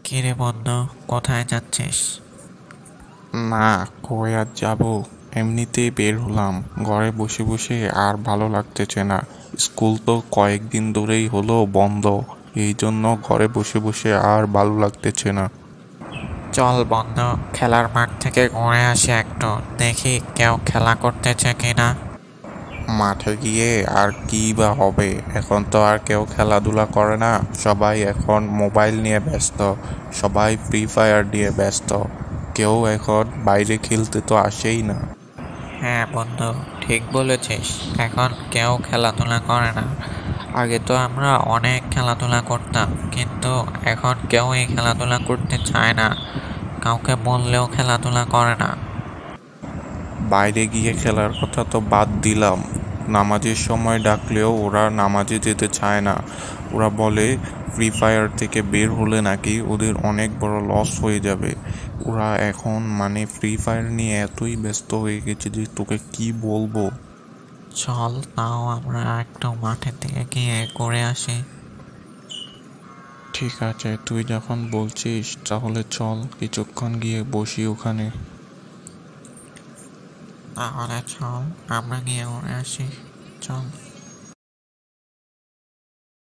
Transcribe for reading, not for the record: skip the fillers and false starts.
কিরে বন্ধু, কোথায় যাচ্ছিস? না, কই আর যাবো। এমনিতেই বের হলাম। ঘরে বসে বসে আর ভালো লাগতেছে না। স্কুল তো কয়েকদিন ধরেই হলো বন্ধ। এই জন্য ঘরে বসে বসে আর ভালো লাগতেছে না। চল বন্ধু, খেলার মাঠ থেকে ঘুরে আসি একটু, দেখি কেউ খেলা করতেছে কিনা। মাঠে গিয়ে আর কি বা হবে? এখন তো আর কেউ খেলাধুলা করে না। সবাই এখন মোবাইল নিয়ে ব্যস্ত। সবাই ফ্রি ফায়ার নিয়ে ব্যস্ত। কেউ এখন বাইরে খেলতে তো আসেই না। হ্যাঁ বন্ধু, ঠিক বলেছিস। এখন কেউ খেলাধুলা করে না। আগে তো আমরা অনেক খেলাধুলা করতাম, কিন্তু এখন কেউই খেলাধুলা করতে চায় না। কাউকে বললেও খেলাধুলা করে না। বাইরে গিয়ে খেলার কথা তো বাদ দিলাম। নামাজের সময় ডাকলেও ওরা নামাজে যেতে চায় না। ওরা বলে ফ্রি ফায়ার থেকে বের হলে নাকি ওদের অনেক বড় লস হয়ে যাবে। ওরা এখন মানে ফ্রি ফায়ার নিয়ে এতই ব্যস্ত হয়ে গেছে যে তোকে কি বলবো। চল তাও আমরা একটু মাঠের দিকে গিয়ে ঘুরে আসি। ঠিক আছে, তুই যখন বলছিস তাহলে চল কিছুক্ষণ গিয়ে বসি ওখানে। তাহলে চল আমরা গিয়ে ঘুরে আসি। চল।